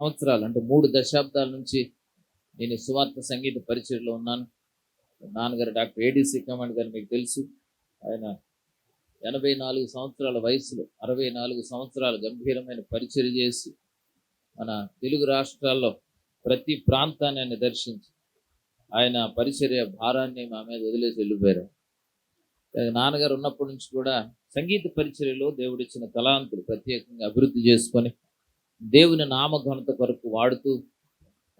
సంవత్సరాలు అంటే 3 దశాబ్దాల నుంచి నేను ఈ సువార్త సంగీత పరిచర్లో ఉన్నాను. నాన్నగారు డాక్టర్ ఏడీసీ కమాండ్ గారు మీకు తెలుసు. ఆయన 84 సంవత్సరాల వయసులో 64 సంవత్సరాలు గంభీరమైన పరిచర్య చేసి మన తెలుగు రాష్ట్రాల్లో ప్రతి ప్రాంతాన్ని ఆయన దర్శించి ఆయన పరిచర్య భారాన్ని మా మీద వదిలేసి వెళ్ళిపోయారు. నాన్నగారు ఉన్నప్పటి నుంచి కూడా సంగీత పరిచర్యలో దేవుడిచ్చిన తలాంతులు ప్రత్యేకంగా అభివృద్ధి చేసుకొని దేవుని నామఘనత కొరకు వాడుతూ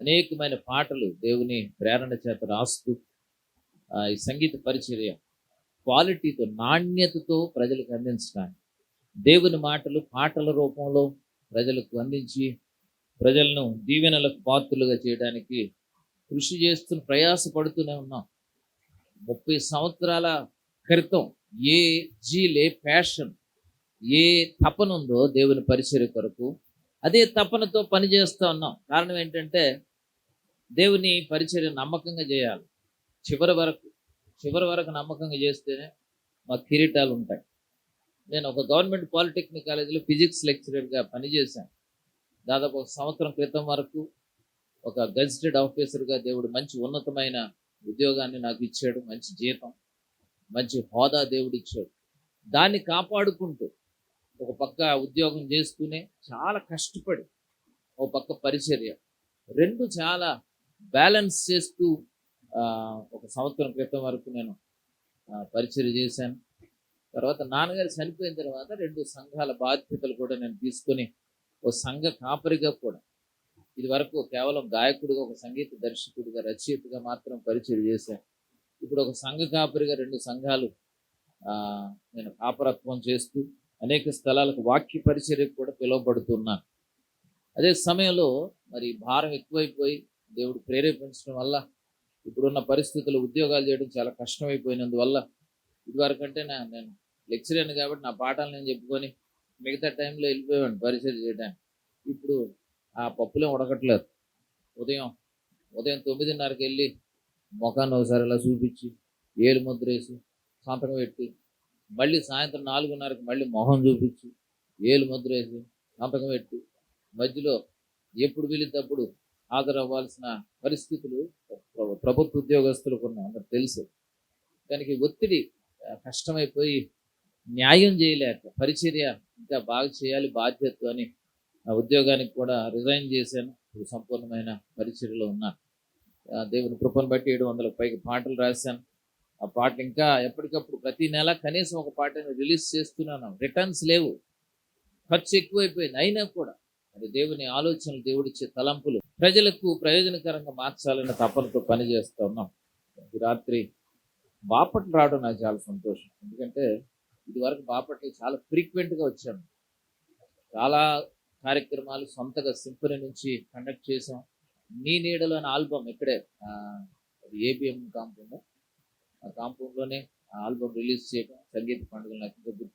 అనేకమైన పాటలు దేవుని ప్రేరణ చేత రాస్తూ ఈ సంగీత పరిచర్య క్వాలిటీతో నాణ్యతతో ప్రజలకు అందించడానికి దేవుని మాటలు పాటల రూపంలో ప్రజలకు అందించి ప్రజలను దీవెనలకు పాత్రులుగా చేయడానికి కృషి చేస్తూ ప్రయాసపడుతూనే ఉన్నాం. 30 సంవత్సరాల క్రితం ఏ జీలే ప్యాషన్, ఏ తపన ఉందో దేవుని పరిచర్య కొరకు అదే తపనతో పనిచేస్తూ ఉన్నాం. కారణం ఏంటంటే దేవుని పరిచర్య నమ్మకంగా చేయాలి. చివరి వరకు నమ్మకంగా చేస్తేనే మా కిరీటాలు ఉంటాయి. నేను ఒక గవర్నమెంట్ పాలిటెక్నిక్ కాలేజీలో ఫిజిక్స్ లెక్చరర్గా పనిచేశాను. దాదాపు 1 సంవత్సరం క్రితం వరకు ఒక గెజిటెడ్ ఆఫీసర్గా దేవుడు మంచి ఉన్నతమైన ఉద్యోగాన్ని నాకు ఇచ్చాడు. మంచి జీతం, మంచి హోదా దేవుడు ఇచ్చాడు. దాన్ని కాపాడుకుంటూ ఒక పక్క ఉద్యోగం చేస్తూనే చాలా కష్టపడి ఒక పక్క పరిచర్య, రెండు చాలా బ్యాలెన్స్ చేస్తూ 1 సంవత్సరం క్రితం వరకు నేను పరిచర్య చేశాను. తర్వాత నాన్నగారు చనిపోయిన తర్వాత 2 సంఘాల బాధ్యతలు కూడా నేను తీసుకొని ఒక సంఘ కాపరిగా కూడా, ఇది వరకు కేవలం గాయకుడిగా, ఒక సంగీత దర్శకుడిగా, రచయితగా మాత్రం పరిచయం చేశాను. ఇప్పుడు ఒక సంఘ కాపరిగా 2 సంఘాలు నేను కాపరత్వం చేస్తూ అనేక స్థలాలకు వాక్య పరిచర్యకు కూడా పిలువబడుతున్నాను. అదే సమయంలో మరి భారం ఎక్కువైపోయి దేవుడు ప్రేరేపించడం వల్ల ఇప్పుడున్న పరిస్థితులు ఉద్యోగాలు చేయడం చాలా కష్టమైపోయినందువల్ల ఇదివరకంటే నేను లెక్చరర్ని కాబట్టి నా పాఠాలు నేను చెప్పుకొని మిగతా టైంలో వెళ్ళిపోయాను పరిచయం చేయడానికి. ఇప్పుడు ఆ పప్పులే ఉడకట్లేదు. ఉదయం 9:30కి వెళ్ళి ముఖాన్ని ఒకసారి ఇలా చూపించి ఏలు ముద్ర వేసి సంతకం పెట్టి, మళ్ళీ సాయంత్రం 4:30కి మళ్ళీ మొహం చూపించి ఏలు ముద్ర వేసి సంతకం పెట్టి, మధ్యలో ఎప్పుడు వీలితప్పుడు హాజరవ్వాల్సిన పరిస్థితులు ప్రభుత్వ ఉద్యోగస్తులకు ఉన్నాయి, అందరికి తెలుసు. దానికి ఒత్తిడి కష్టమైపోయి న్యాయం చేయలేక పరిచర్య ఇంకా బాగా చేయాలి బాధ్యత అని ఆ ఉద్యోగానికి కూడా రిజైన్ చేశాను. ఇప్పుడు సంపూర్ణమైన పరిచర్యలో ఉన్నాను. దేవుని కృపను బట్టి 700కు పైగా పాటలు రాశాను. ఆ పాటలు ఇంకా ఎప్పటికప్పుడు ప్రతి నెల కనీసం ఒక పాటను రిలీజ్ చేస్తున్నాను. రిటర్న్స్ లేవు, ఖర్చు ఎక్కువైపోయింది. అయినా కూడా మరి దేవుని ఆలోచనలు, దేవుడిచ్చే తలంపులు ప్రజలకు ప్రయోజనకరంగా మార్చాలన్న తపనతో పనిచేస్తూ ఉన్నాం. ఈ రాత్రి బాపట్ల రావడం నాకు చాలా సంతోషం. ఎందుకంటే ఇది వరకు బాపట్ల చాలా ఫ్రీక్వెంట్గా వచ్చాను. చాలా కార్యక్రమాలు సొంతగా సింఫనీ నుంచి కండక్ట్ చేసాం. నీ నీడలో అనే ఆల్బమ్ ఇక్కడే ఏబిఎం కాంపౌండ్, ఆ కాంపౌండ్లోనే ఆ ఆల్బమ్ రిలీజ్ చేయడం, సంగీత పండుగలు నాకు గుర్తున్న